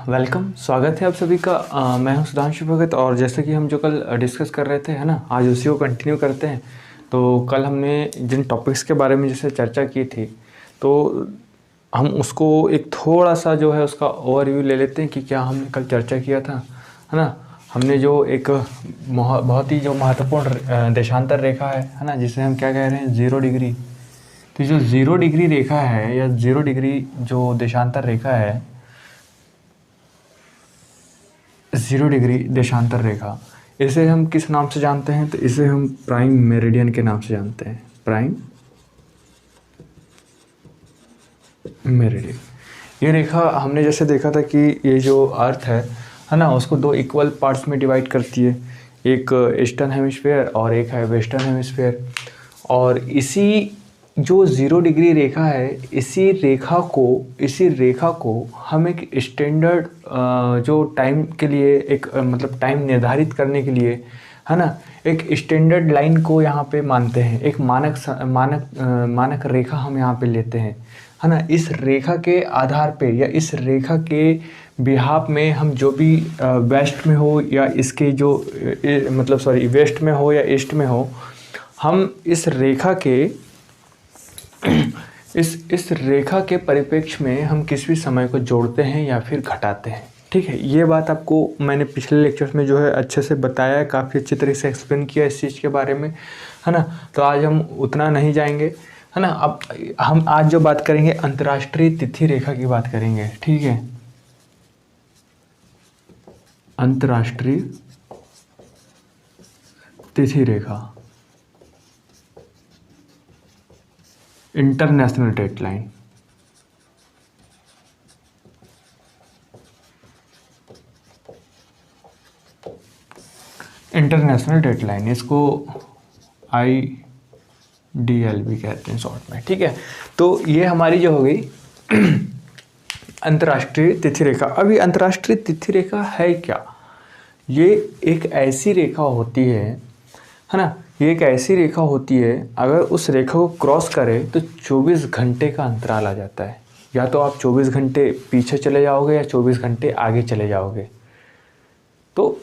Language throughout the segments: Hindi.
वेलकम, स्वागत है आप सभी का। मैं हूं सुधांशु भगत और जैसे कि हम जो कल डिस्कस कर रहे थे, है ना, आज उसी को कंटिन्यू करते हैं। तो कल हमने जिन टॉपिक्स के बारे में जैसे चर्चा की थी, तो हम उसको एक थोड़ा सा जो है उसका ओवरव्यू ले लेते हैं कि क्या हमने कल चर्चा किया था, है ना। हमने जो एक बहुत ही जो महत्वपूर्ण देशांतर रेखा है ना, जिसे हम क्या कह रहे हैं, 0 डिग्री। तो जो 0 डिग्री रेखा है या 0 डिग्री जो देशांतर रेखा है, 0 डिग्री देशांतर रेखा, इसे हम किस नाम से जानते हैं? तो इसे हम प्राइम मेरिडियन के नाम से जानते हैं। Prime meridian. ये रेखा हमने जैसे देखा था कि ये जो अर्थ है ना, उसको 2 इक्वल पार्ट्स में डिवाइड करती है, एक ईस्टर्न हेमिस्फीयर और एक है वेस्टर्न हेमिस्फीयर। और इसी जो 0 डिग्री रेखा है, इसी रेखा को हम एक स्टैंडर्ड जो टाइम के लिए एक मतलब टाइम निर्धारित करने के लिए, है ना, एक स्टैंडर्ड लाइन को यहाँ पे मानते हैं। एक मानक रेखा हम यहाँ पे लेते हैं, है ना। इस रेखा के आधार पे या इस रेखा के बिहाफ में हम जो भी वेस्ट में हो या इसके जो वेस्ट में हो या ईस्ट में हो, हम इस रेखा के परिप्रेक्ष्य में हम किसी भी समय को जोड़ते हैं या फिर घटाते हैं। ठीक है, ये बात आपको मैंने पिछले लेक्चर्स में जो है अच्छे से बताया है, काफ़ी अच्छी तरीके से एक्सप्लेन किया इस चीज़ के बारे में, है ना। तो आज हम उतना नहीं जाएंगे, है ना। अब हम आज जो बात करेंगे अंतर्राष्ट्रीय तिथि रेखा की बात करेंगे। ठीक है, अंतर्राष्ट्रीय तिथि रेखा, इंटरनेशनल डेडलाइन। इंटरनेशनल डेडलाइन, इसको IDL भी कहते हैं शॉर्ट में। ठीक है, तो ये हमारी जो हो गई अंतर्राष्ट्रीय तिथि रेखा। अभी अंतर्राष्ट्रीय तिथि रेखा है क्या? ये एक ऐसी रेखा होती है ना, ये एक ऐसी रेखा होती है, अगर उस रेखा को क्रॉस करे तो 24 घंटे का अंतराल आ जाता है। या तो आप 24 घंटे पीछे चले जाओगे या 24 घंटे आगे चले जाओगे। तो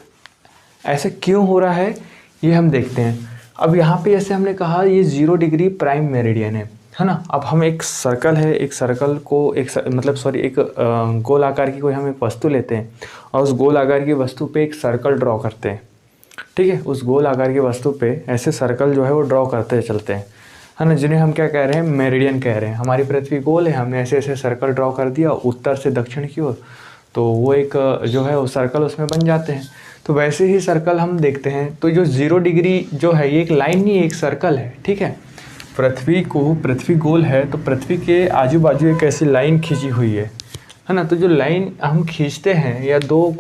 ऐसे क्यों हो रहा है ये हम देखते हैं। अब यहाँ पे जैसे हमने कहा ये 0 डिग्री प्राइम मेरिडियन है ना। अब हम एक सर्कल है, एक सर्कल को एक गोल आकार की कोई हम एक वस्तु लेते हैं और उस गोल आकार की वस्तु पे एक सर्कल ड्रॉ करते हैं। ठीक है, उस गोल आकार की वस्तु पे ऐसे सर्कल जो है वो ड्रॉ करते चलते हैं, है ना, जिन्हें हम क्या कह रहे हैं, मेरिडियन कह रहे हैं। हमारी पृथ्वी गोल है, हमने ऐसे ऐसे सर्कल ड्रॉ कर दिया उत्तर से दक्षिण की ओर, तो वो एक जो है वो सर्कल उसमें बन जाते हैं। तो वैसे ही सर्कल हम देखते हैं, तो जो 0 डिग्री जो है ये एक लाइन नहीं, एक सर्कल है। ठीक है, पृथ्वी गोल है तो पृथ्वी के आजू बाजू एक ऐसी लाइन खींची हुई है ना। तो जो लाइन हम खींचते हैं या 2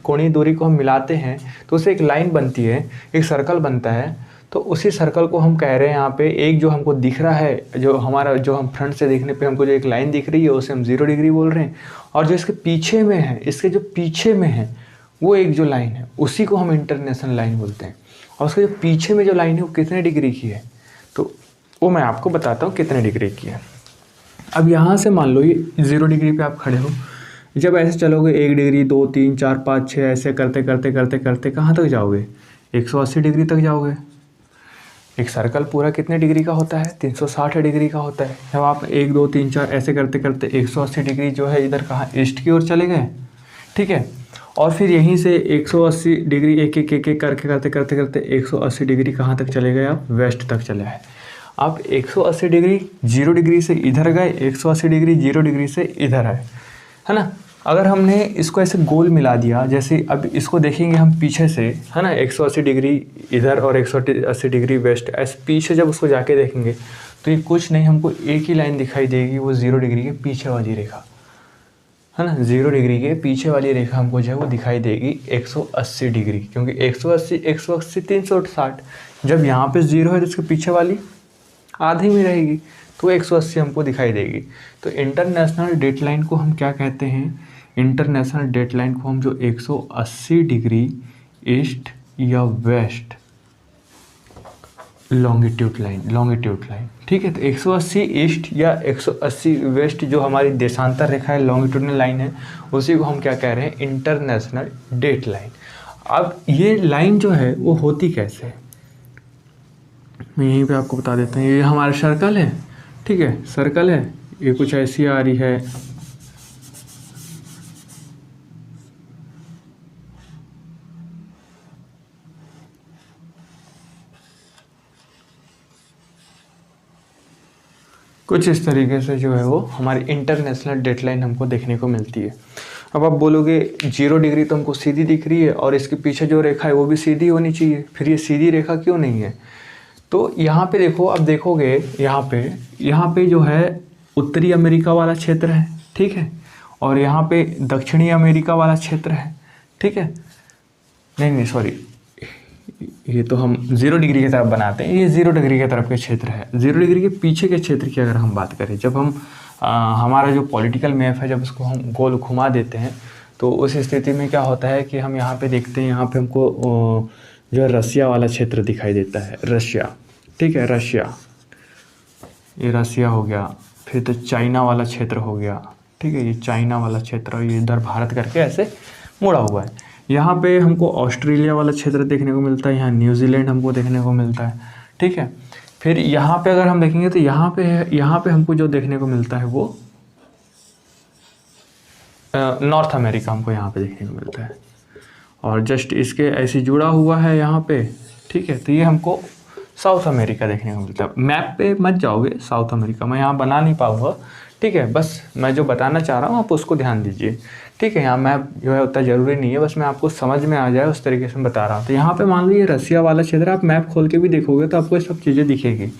कोणीय दूरी को हम मिलाते हैं तो उसे एक लाइन बनती है, एक सर्कल बनता है। तो उसी सर्कल को हम कह रहे हैं यहाँ पे, एक जो हमको दिख रहा है, जो हम फ्रंट से देखने पे हमको जो एक लाइन दिख रही है उसे हम 0 डिग्री बोल रहे हैं। और जो इसके पीछे में है, इसके जो पीछे में है वो एक जो लाइन है उसी को हम इंटरनेशनल लाइन बोलते हैं। और उसके जो पीछे में जो लाइन है वो कितने डिग्री की है, तो वो मैं आपको बताता हूँ कितने डिग्री की है। अब यहाँ से मान लो ये 0 डिग्री पे आप खड़े हो, जब ऐसे चलोगे 1 डिग्री 2 3 4 5 6 ऐसे करते करते करते करते कहाँ तक जाओगे, 180 डिग्री तक जाओगे। एक सर्कल पूरा कितने डिग्री का होता है, 360 डिग्री का होता है। जब आप 1 2 3 4 ऐसे करते करते 180 डिग्री जो है इधर कहाँ, ईस्ट की ओर चले गए। ठीक है, और फिर यहीं से 180 डिग्री एक एक करके करते करते करते 180 डिग्री कहाँ तक चले गए, आप वेस्ट तक चले आए। आप 180 डिग्री 0 डिग्री से इधर गए, 180 डिग्री 0 डिग्री से इधर आए, है ना। अगर हमने इसको ऐसे गोल मिला दिया, जैसे अब इसको देखेंगे हम पीछे से, है ना, 180 डिग्री इधर और 180 डिग्री वेस्ट, ऐसे पीछे जब उसको जाके देखेंगे तो ये कुछ नहीं, हमको एक ही लाइन दिखाई देगी, वो 0 डिग्री के पीछे वाली रेखा, है ना। 0 डिग्री के पीछे वाली रेखा हमको जो है वो दिखाई देगी 180 डिग्री, क्योंकि 180 360, जब यहाँ पे 0 है तो इसके पीछे वाली आधी में रहेगी, तो 180 हमको दिखाई देगी। तो इंटरनेशनल डेडलाइन को हम क्या कहते हैं, इंटरनेशनल डेडलाइन को हम जो 180 डिग्री ईस्ट या वेस्ट लॉन्गिट्यूड लाइन, ठीक है। तो 180 ईस्ट या 180 वेस्ट जो हमारी देशांतर रेखा है, लॉन्गिट्यूडनल लाइन है, उसी को हम क्या कह रहे हैं, इंटरनेशनल डेट लाइन। अब ये लाइन जो है वो होती कैसे है, मैं यहीं पे आपको बता देता हूँ। ये हमारा सर्कल है, ठीक है, सर्कल है, ये कुछ ऐसी आ रही है, कुछ इस तरीके से जो है वो हमारी इंटरनेशनल डेटलाइन हमको देखने को मिलती है। अब आप बोलोगे 0 डिग्री तो हमको सीधी दिख रही है और इसके पीछे जो रेखा है वो भी सीधी होनी चाहिए, फिर ये सीधी रेखा क्यों नहीं है? तो यहाँ पे देखो, अब देखोगे यहाँ पे जो है उत्तरी अमेरिका वाला क्षेत्र है, ठीक है, और यहाँ पे दक्षिणी अमेरिका वाला क्षेत्र है, ठीक है। नहीं सॉरी, ये तो हम 0 डिग्री की तरफ बनाते हैं, ये 0 डिग्री की तरफ के क्षेत्र है। 0 डिग्री के पीछे के क्षेत्र की अगर हम बात करें, जब हम हमारा जो पॉलिटिकल मैप है, जब उसको हम गोल घुमा देते हैं तो उस स्थिति में क्या होता है कि हम यहाँ पे देखते हैं, यहाँ पे हमको जो रसिया वाला क्षेत्र दिखाई देता है, रशिया, ठीक है, रशिया, ये रसिया हो गया, फिर तो चाइना वाला क्षेत्र हो गया, ठीक है, ये चाइना वाला क्षेत्र, ये इधर भारत करके ऐसे मुड़ा हुआ है। यहाँ पे हमको ऑस्ट्रेलिया वाला क्षेत्र देखने को मिलता है, यहाँ न्यूजीलैंड हमको देखने को मिलता है, ठीक है। फिर यहाँ पे अगर हम देखेंगे तो यहाँ पे हमको जो देखने को मिलता है वो नॉर्थ अमेरिका हमको यहाँ पे देखने को मिलता है, और जस्ट इसके ऐसे जुड़ा हुआ है यहाँ पे, ठीक है। तो ये हमको साउथ अमेरिका देखने को मिलता है। मैप पे मत जाओगे, साउथ अमेरिका मैं यहाँ बना नहीं पाऊँगा, ठीक है, बस मैं जो बताना चाह रहा हूँ आप उसको ध्यान दीजिए, ठीक है। यहाँ मैप जो है उतना ज़रूरी नहीं है, बस मैं आपको समझ में आ जाए उस तरीके से बता रहा हूँ। तो यहाँ पे मान लीजिए रसिया वाला क्षेत्र, आप मैप खोल के भी देखोगे तो आपको ये सब चीज़ें दिखेगी।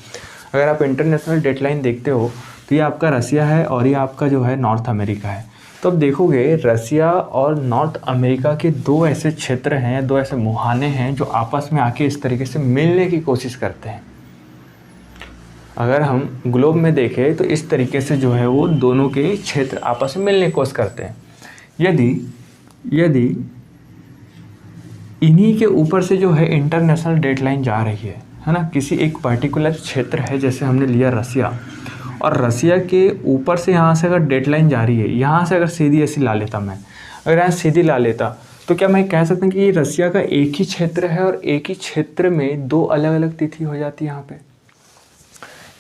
अगर आप इंटरनेशनल डेटलाइन देखते हो तो ये आपका रसिया है और ये आपका जो है नॉर्थ अमेरिका है। तो अब देखोगे रसिया और नॉर्थ अमेरिका के दो ऐसे क्षेत्र हैं, दो ऐसे मुहाने हैं जो आपस में आके इस तरीके से मिलने की कोशिश करते हैं। अगर हम ग्लोब में देखें तो इस तरीके से जो है वो दोनों के क्षेत्र आपस में मिलने की कोशिश करते हैं। यदि इन्हीं के ऊपर से जो है इंटरनेशनल डेटलाइन जा रही है ना, किसी एक पर्टिकुलर क्षेत्र है, जैसे हमने लिया रसिया, और रसिया के ऊपर से यहाँ से अगर डेटलाइन जा रही है, यहाँ से अगर सीधी ऐसी ला लेता मैं, अगर यहाँ सीधी ला लेता तो क्या मैं कह सकता हूँ कि ये रसिया का एक ही क्षेत्र है और एक ही क्षेत्र में दो अलग अलग तिथि हो जाती है। यहाँ पे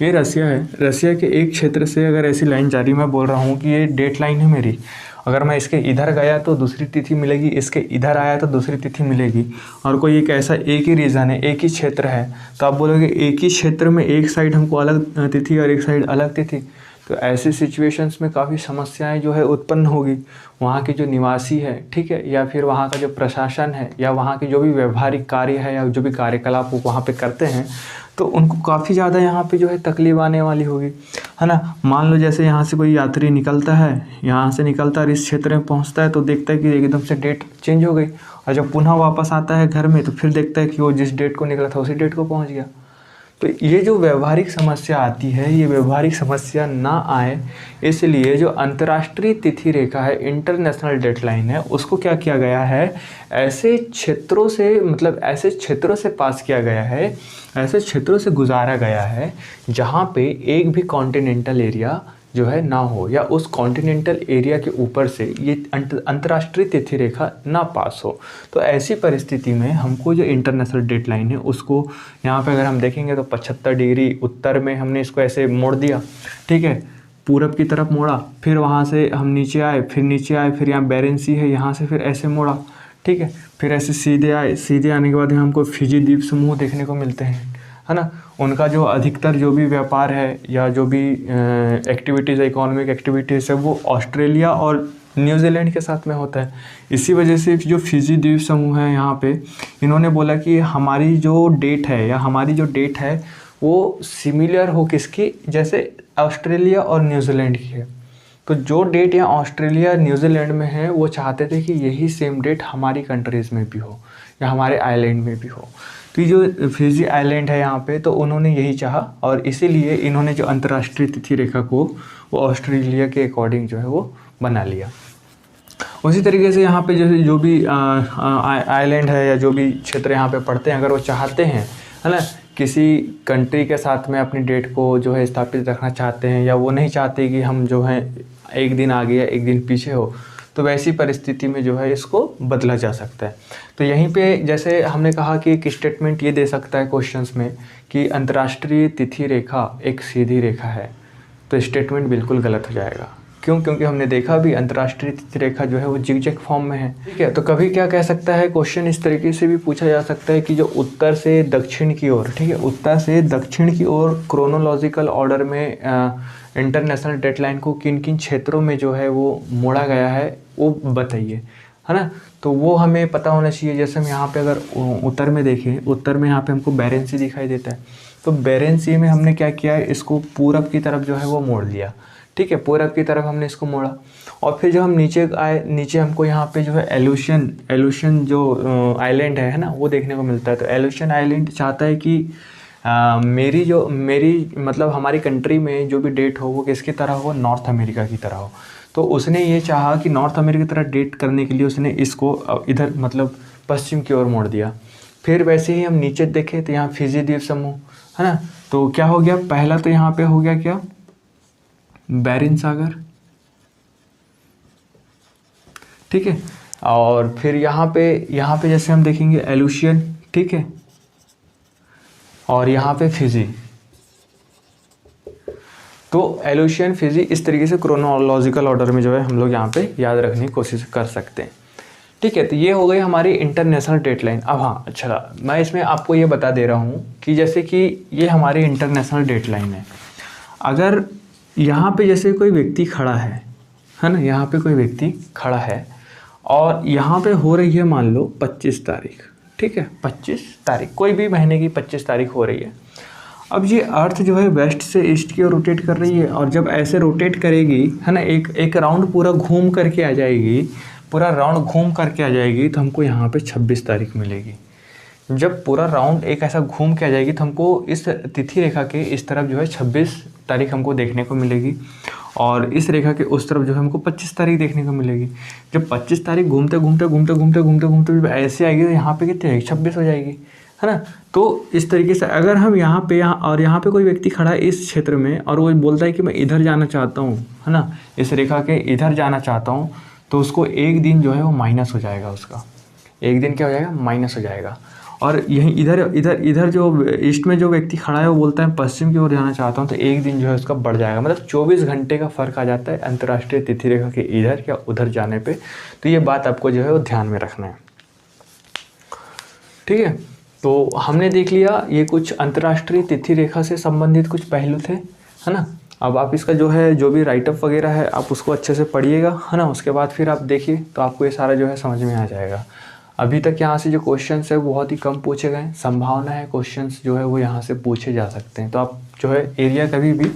ये रसिया है, रसिया के एक क्षेत्र से अगर ऐसी लाइन जा रही, मैं बोल रहा हूँ कि ये डेट लाइन है मेरी, अगर मैं इसके इधर गया तो दूसरी तिथि मिलेगी, इसके इधर आया तो दूसरी तिथि मिलेगी, और कोई एक ऐसा एक ही रीजन है, एक ही क्षेत्र है, तो आप बोलोगे एक ही क्षेत्र में एक साइड हमको अलग तिथि और एक साइड अलग तिथि, तो ऐसे सिचुएशंस में काफ़ी समस्याएं जो है उत्पन्न होगी। वहाँ के जो निवासी है, ठीक है, या फिर वहाँ का जो प्रशासन है, या वहाँ के जो भी व्यवहारिक कार्य है या जो भी कार्यकलाप वो वहाँ पे करते हैं, तो उनको काफ़ी ज़्यादा यहाँ पे जो है तकलीफ आने वाली होगी, है ना। मान लो जैसे यहाँ से कोई यात्री निकलता है, यहाँ से निकलता है, इस क्षेत्र में पहुँचता है तो देखता है कि एकदम से डेट चेंज हो गई, और जब पुनः वापस आता है घर में तो फिर देखता है कि वो जिस डेट को निकला था उसी डेट को पहुँच गया। तो ये जो व्यवहारिक समस्या आती है, ये व्यवहारिक समस्या ना आए इसलिए जो अंतर्राष्ट्रीय तिथि रेखा है, इंटरनेशनल डेटलाइन है, उसको क्या किया गया है, ऐसे क्षेत्रों से, मतलब ऐसे क्षेत्रों से पास किया गया है, ऐसे क्षेत्रों से गुजारा गया है जहाँ पे एक भी कॉन्टिनेंटल एरिया जो है ना हो, या उस कॉन्टिनेंटल एरिया के ऊपर से ये अंतर्राष्ट्रीय तिथि रेखा ना पास हो। तो ऐसी परिस्थिति में हमको जो इंटरनेशनल डेटलाइन है उसको यहाँ पे अगर हम देखेंगे तो 75 डिग्री उत्तर में हमने इसको ऐसे मोड़ दिया, ठीक है, पूरब की तरफ मोड़ा, फिर वहाँ से हम नीचे आए, फिर यहाँ बेरिंग सी है, यहाँ से फिर ऐसे मोड़ा, ठीक है, फिर ऐसे सीधे आए, सीधे आने के बाद हमको फिजी द्वीप समूह देखने को मिलते हैं, है ना। उनका जो अधिकतर जो भी व्यापार है या जो भी एक्टिविटीज़, इकोनॉमिक एक्टिविटीज़ है, वो ऑस्ट्रेलिया और न्यूजीलैंड के साथ में होता है। इसी वजह से जो फिजी द्वीप समूह है यहाँ पे, इन्होंने बोला कि हमारी जो डेट है वो सिमिलर हो किसकी, जैसे ऑस्ट्रेलिया और न्यूजीलैंड की है। तो जो डेट यहाँ ऑस्ट्रेलिया न्यूजीलैंड में है वो चाहते थे कि यही सेम डेट हमारी कंट्रीज़ में भी हो या हमारे आइलैंड में भी हो। तो ये जो फिजी आइलैंड है यहाँ पे, तो उन्होंने यही चाहा और इसीलिए इन्होंने जो अंतर्राष्ट्रीय तिथि रेखा को वो ऑस्ट्रेलिया के अकॉर्डिंग जो है वो बना लिया। उसी तरीके से यहाँ पे जैसे जो भी आइलैंड है या जो भी क्षेत्र यहाँ पे पड़ते हैं, अगर वो चाहते हैं, है ना, किसी कंट्री के साथ में अपनी डेट को जो है स्थापित रखना चाहते हैं, या वो नहीं चाहते कि हम जो है एक दिन आगे या एक दिन पीछे हो, तो वैसी परिस्थिति में जो है इसको बदला जा सकता है। तो यहीं पे जैसे हमने कहा कि एक स्टेटमेंट ये दे सकता है क्वेश्चंस में कि अंतर्राष्ट्रीय तिथि रेखा एक सीधी रेखा है, तो स्टेटमेंट बिल्कुल गलत हो जाएगा। क्यों? क्योंकि हमने देखा भी अंतर्राष्ट्रीय तिथि रेखा जो है वो जिगजैग फॉर्म में है, ठीक है। तो कभी क्या कह सकता है क्वेश्चन, इस तरीके से भी पूछा जा सकता है कि जो उत्तर से दक्षिण की ओर, ठीक है, उत्तर से दक्षिण की ओर क्रोनोलॉजिकल ऑर्डर में इंटरनेशनल डेडलाइन को किन किन क्षेत्रों में जो है वो मोड़ा गया है वो बताइए, है ना। तो वो हमें पता होना चाहिए। जैसे हम यहाँ पे अगर उत्तर में देखें, उत्तर में यहाँ पे हमको बैरेंस सी दिखाई देता है, तो बैरेंस सी में हमने क्या किया है, इसको पूरब की तरफ जो है वो मोड़ लिया, ठीक है, पूरब की तरफ हमने इसको मोड़ा। और फिर जब हम नीचे आए, नीचे हमको यहाँ पे जो है एलुशन जो आइलैंड है ना, वो देखने को मिलता है। तो एलुशन आइलैंड चाहता है कि मेरी मतलब हमारी कंट्री में जो भी डेट हो वो किसकी तरह हो, नॉर्थ अमेरिका की तरह हो। तो उसने ये चाहा कि नॉर्थ अमेरिका की तरह डेट करने के लिए उसने इसको इधर मतलब पश्चिम की ओर मोड़ दिया। फिर वैसे ही हम नीचे देखें तो यहाँ फिजी द्वीप समूह, है ना। तो क्या हो गया, पहला तो यहाँ पे हो गया क्या, बैरिन सागर, ठीक है। और फिर यहाँ पे जैसे हम देखेंगे एलुशियन, ठीक है, और यहाँ पे फिजी। तो एलुशियन, फिजी, इस तरीके से क्रोनोलॉजिकल ऑर्डर में जो है हम लोग यहाँ पे याद रखने की कोशिश कर सकते हैं, ठीक है। तो ये हो गई हमारी इंटरनेशनल डेडलाइन। अब हाँ, अच्छा, मैं इसमें आपको ये बता दे रहा हूँ कि जैसे कि ये हमारी इंटरनेशनल डेडलाइन है। अगर यहाँ पे जैसे कोई व्यक्ति खड़ा है ना, यहाँ पे कोई व्यक्ति खड़ा है और यहाँ पे हो रही है मान लो 25 तारीख, ठीक है, 25 तारीख, कोई भी महीने की 25 तारीख हो रही है। अब ये अर्थ जो है वेस्ट से ईस्ट की ओर रोटेट कर रही है, और जब ऐसे रोटेट करेगी, है ना, एक राउंड पूरा घूम करके आ जाएगी, पूरा राउंड घूम करके आ जाएगी, तो हमको यहाँ पे 26 तारीख मिलेगी। जब पूरा राउंड एक ऐसा घूम के आ जाएगी तो हमको इस तिथि रेखा के इस तरफ जो है 26 तारीख हमको देखने को मिलेगी, और इस रेखा के उस तरफ जो है हमको 25 तारीख देखने को मिलेगी। जब 25 तारीख घूमते घूमते ऐसे आएगी तो यहाँ पे कितनी आएगी, 26 हो जाएगी, है ना। तो इस तरीके से अगर हम यहाँ पे कोई व्यक्ति खड़ा है इस क्षेत्र में और वो बोलता है कि मैं इधर जाना चाहता हूँ, है ना, इस रेखा के इधर जाना चाहता हूँ, तो उसको एक दिन जो है वो माइनस हो जाएगा, उसका एक दिन क्या हो जाएगा, माइनस हो जाएगा। और यहीं इधर जो ईस्ट में जो व्यक्ति खड़ा है वो बोलता है पश्चिम की ओर जाना चाहता हूँ, तो एक दिन जो है उसका बढ़ जाएगा। मतलब 24 घंटे का फ़र्क आ जाता है अंतर्राष्ट्रीय तिथि रेखा के इधर या उधर जाने पे। तो ये बात आपको जो है वो ध्यान में रखना है, ठीक है। तो हमने देख लिया ये कुछ अंतर्राष्ट्रीय तिथि रेखा से संबंधित कुछ पहलू थे, है ना। अब आप इसका जो है जो भी राइटअप वगैरह है आप उसको अच्छे से पढ़िएगा, है ना। उसके बाद फिर आप देखिए तो आपको ये सारा जो है समझ में आ जाएगा। अभी तक यहाँ से जो क्वेश्चंस है वो बहुत ही कम पूछे गए, संभावना है क्वेश्चंस जो है वो यहाँ से पूछे जा सकते हैं। तो आप जो है एरिया कभी भी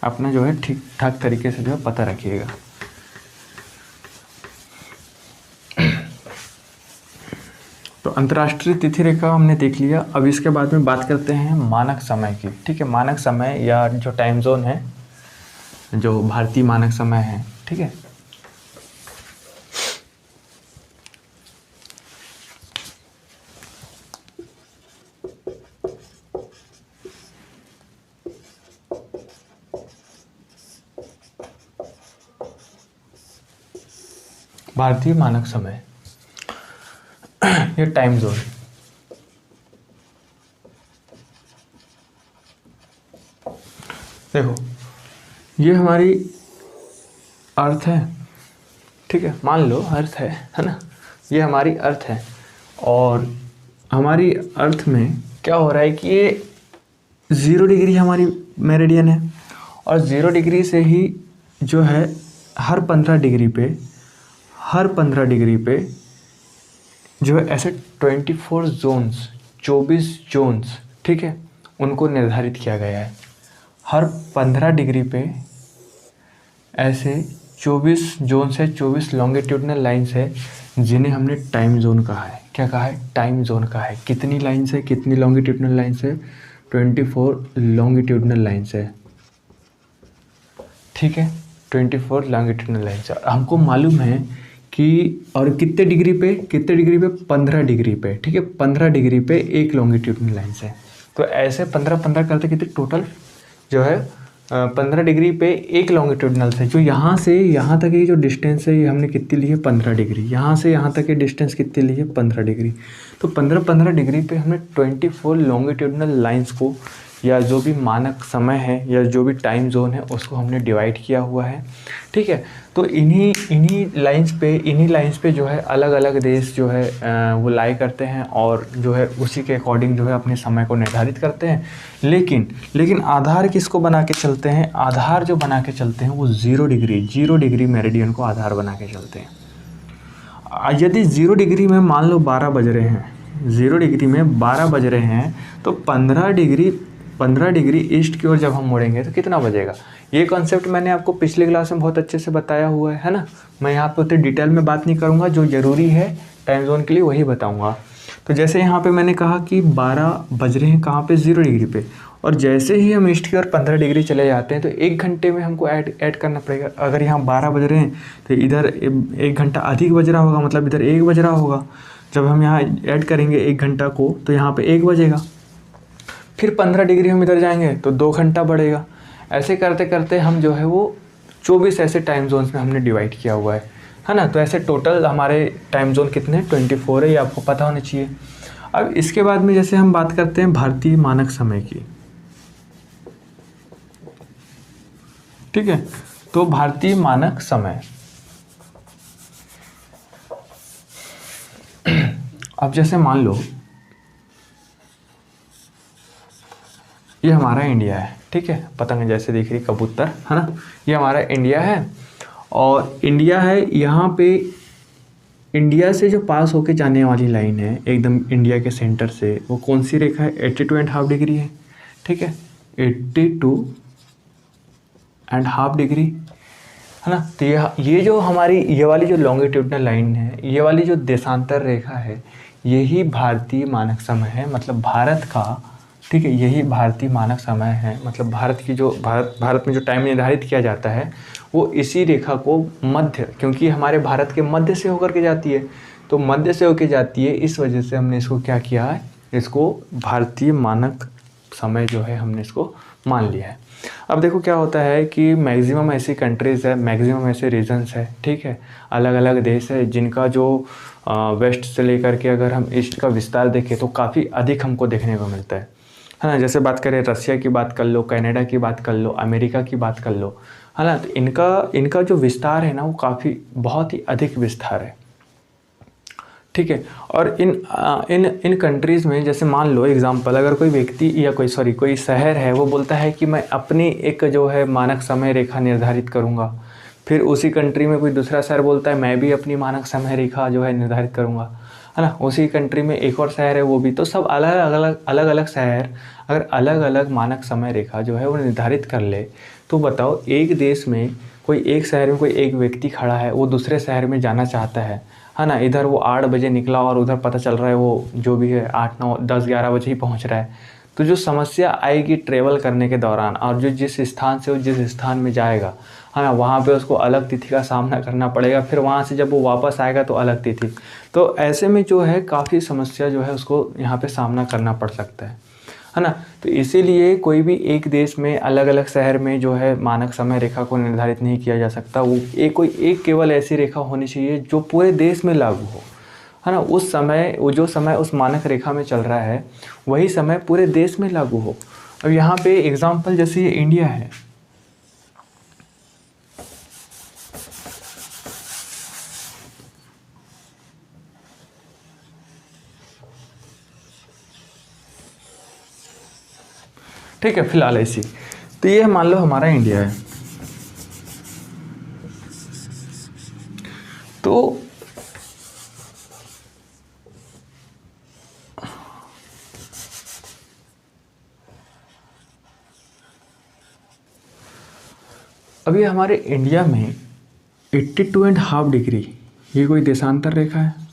अपना जो है ठीक ठाक तरीके से जो है पता रखिएगा। तो अंतर्राष्ट्रीय तिथि रेखा हमने देख लिया। अब इसके बाद में बात करते हैं मानक समय की, ठीक है। मानक समय या जो टाइम जोन है, जो भारतीय मानक समय है, ठीक है। भारतीय मानक समय, ये टाइम जोन, देखो ये हमारी अर्थ है, ठीक है, मान लो अर्थ है ना, ये हमारी अर्थ है। और हमारी अर्थ में क्या हो रहा है कि ये 0 डिग्री हमारी मेरिडियन है, और 0 डिग्री से ही जो है हर 15 डिग्री पे जो है ऐसे 24 जोन्स, ठीक है, उनको निर्धारित किया गया है। हर 15 डिग्री पे ऐसे 24 जोन्स है, 24 लॉन्गिट्यूडनल लाइन्स है, जिन्हें हमने टाइम जोन कहा है। क्या कहा है? टाइम जोन कहा है। कितनी लाइन्स है, कितनी लॉन्गिट्यूडनल लाइन्स है? 24 लॉन्गिट्यूडनल लाइन्स है, ठीक है, 24 लॉन्गिट्यूडनल लाइन्स है। हमको मालूम है कि और कितने डिग्री पे 15 डिग्री पे, ठीक है, 15 डिग्री पे एक लॉन्गिट्यूडनल लाइन्स है। तो ऐसे 15-15 करते कितने टोटल जो है 15 डिग्री पे एक लॉन्गिट्यूडनल से जो यहाँ से यहाँ तक की जो डिस्टेंस है ये हमने कितनी ली है 15 डिग्री। यहाँ से यहाँ तक की डिस्टेंस कितनी ली है 15 डिग्री। तो 15-15 डिग्री पे हमने 24 लॉन्गिट्यूडनल लाइंस को या जो भी मानक समय है या जो भी टाइम जोन है उसको हमने डिवाइड किया हुआ है। ठीक है, तो इन्हीं लाइंस पे जो है अलग अलग देश जो है वो लाई करते हैं और जो है उसी के अकॉर्डिंग जो है अपने समय को निर्धारित करते हैं। लेकिन आधार किसको बना के चलते हैं? आधार जो बना के चलते हैं वो 0 डिग्री मेरिडियन को आधार बना के चलते हैं। यदि 0 डिग्री में मान लो 12 बज रहे हैं, 0 डिग्री में 12 बज रहे हैं तो 15 डिग्री ईस्ट की ओर जब हम मुड़ेंगे तो कितना बजेगा? ये कॉन्सेप्ट मैंने आपको पिछले क्लास में बहुत अच्छे से बताया हुआ है ना। मैं यहाँ पे उतनी डिटेल में बात नहीं करूँगा, जो ज़रूरी है टाइम जोन के लिए वही बताऊँगा। तो जैसे यहाँ पे मैंने कहा कि 12 बज रहे हैं कहाँ पे? 0 डिग्री पे, और जैसे ही हम ईस्ट की ओर 15 डिग्री चले जाते हैं तो 1 घंटे में हमको ऐड करना पड़ेगा। अगर यहाँ 12 बज रहे हैं तो इधर 1 घंटा अधिक बज रहा होगा, मतलब इधर 1 बज रहा होगा। जब हम यहाँ ऐड करेंगे 1 घंटा को तो यहाँ पे 1 बजेगा। फिर 15 डिग्री हम इधर जाएंगे तो 2 घंटा बढ़ेगा। ऐसे करते करते हम जो है वो 24 ऐसे टाइम जोन्स में हमने डिवाइड किया हुआ है ना। तो ऐसे टोटल हमारे टाइम जोन कितने? 24 है, ये आपको पता होना चाहिए। अब इसके बाद में जैसे हम बात करते हैं भारतीय मानक समय की, ठीक है। तो भारतीय मानक समय, अब जैसे मान लो ये हमारा इंडिया है, ठीक है। पतंग जैसे दिख रही, कबूतर, है ना। ये हमारा इंडिया है और इंडिया है यहाँ पे। इंडिया से जो पास होके जाने वाली लाइन है एकदम इंडिया के सेंटर से, वो कौन सी रेखा है? 82.5 डिग्री है, ठीक है। 82.5 डिग्री, है ना। तो ये जो हमारी ये वाली जो लॉन्गिट्यूडनल लाइन है, ये वाली जो देशांतर रेखा है, यही भारतीय मानक समय है, मतलब भारत का, ठीक है। यही भारतीय मानक समय है, मतलब भारत की जो भारत में जो टाइम निर्धारित किया जाता है वो इसी रेखा को मध्य, क्योंकि हमारे भारत के मध्य से होकर के जाती है, तो मध्य से होकर जाती है, इस वजह से हमने इसको क्या किया है? इसको भारतीय मानक समय जो है हमने इसको मान लिया है। अब देखो क्या होता है कि मैक्सिमम ऐसी कंट्रीज़ है, मैक्सिमम ऐसे रीजन्स है, ठीक है। अलग अलग देश है जिनका जो वेस्ट से लेकर के अगर हम ईस्ट का विस्तार देखें तो काफ़ी अधिक हमको देखने को मिलता है ना। जैसे बात करें रसिया की बात कर लो, कनाडा की बात कर लो, अमेरिका की बात कर लो, है ना। तो इनका जो विस्तार है ना वो काफ़ी बहुत ही अधिक विस्तार है, ठीक है। और इन कंट्रीज़ में जैसे मान लो एग्जांपल, अगर कोई व्यक्ति या कोई शहर है, वो बोलता है कि मैं अपनी एक जो है मानक समय रेखा निर्धारित करूँगा। फिर उसी कंट्री में कोई दूसरा शहर बोलता है मैं भी अपनी मानक समय रेखा जो है निर्धारित करूँगा, है ना। उसी कंट्री में एक और शहर है वो भी, तो सब अलग अलग शहर अगर अलग अलग मानक समय रेखा जो है वो निर्धारित कर ले, तो बताओ एक देश में कोई एक शहर में कोई एक व्यक्ति खड़ा है, वो दूसरे शहर में जाना चाहता है ना। इधर वो 8 बजे निकला और उधर पता चल रहा है वो जो भी है 8, 9, 10, 11 बजे ही पहुंच रहा है। तो जो समस्या आएगी ट्रेवल करने के दौरान, और जो जिस स्थान से वो जिस स्थान में जाएगा, है ना, वहाँ पे उसको अलग तिथि का सामना करना पड़ेगा। फिर वहाँ से जब वो वापस आएगा तो अलग तिथि। तो ऐसे में जो है काफ़ी समस्या जो है उसको यहाँ पे सामना करना पड़ सकता है ना। तो इसीलिए कोई भी एक देश में अलग अलग शहर में जो है मानक समय रेखा को निर्धारित नहीं किया जा सकता। वो कोई एक केवल ऐसी रेखा होनी चाहिए जो पूरे देश में लागू हो, है ना। उस समय वो जो समय उस मानक रेखा में चल रहा है वही समय पूरे देश में लागू हो। अब यहाँ पे एग्जाम्पल जैसे ये इंडिया है, ठीक है, फिलहाल ऐसी। तो ये मान लो हमारा इंडिया है। तो अभी हमारे इंडिया में 82.5 डिग्री ये कोई देशांतर रेखा है।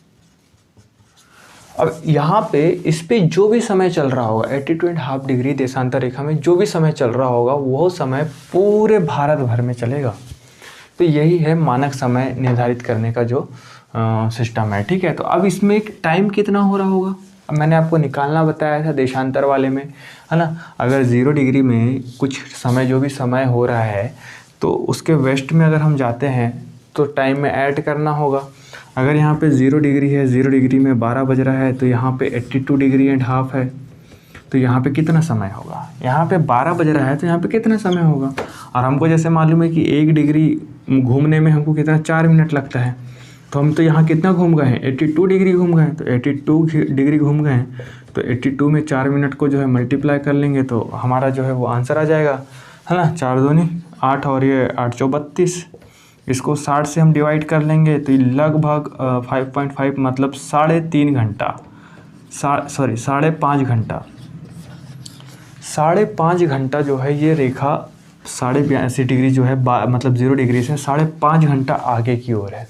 अब यहाँ पे इस पे जो भी समय चल रहा होगा 82.5 डिग्री देशांतर रेखा में जो भी समय चल रहा होगा वो समय पूरे भारत भर में चलेगा। तो यही है मानक समय निर्धारित करने का जो सिस्टम है, ठीक है। तो अब इसमें टाइम कितना हो रहा होगा? अब मैंने आपको निकालना बताया था देशांतर वाले में, है ना। अगर 0 डिग्री में कुछ समय, जो भी समय हो रहा है, तो उसके वेस्ट में अगर हम जाते हैं तो टाइम में ऐड करना होगा। अगर यहाँ पे 0 डिग्री है, 0 डिग्री में 12 बज रहा है, तो यहाँ पे 82 डिग्री एंड हाफ है, तो यहाँ पे कितना समय होगा। यहाँ पे 12 बज रहा है तो यहाँ पे कितना समय होगा। और हमको जैसे मालूम है कि 1 डिग्री घूमने में हमको कितना 4 मिनट लगता है, तो हम तो यहाँ कितना घूम गए हैं, 82 डिग्री घूम गए हैं। तो 82 डिग्री घूम गए हैं, तो 82 में 4 मिनट को जो है मल्टीप्लाई कर लेंगे तो हमारा जो है वो आंसर आ जाएगा, है ना। 4 दूनी 8 और ये 8 चौ 32। इसको 60 से हम डिवाइड कर लेंगे तो ये लगभग 5.5 मतलब 3.5 घंटा, 5.5 घंटा, 5.5 घंटा जो है ये रेखा 82 डिग्री जो है मतलब 0 डिग्री से 5.5 घंटा आगे की ओर है।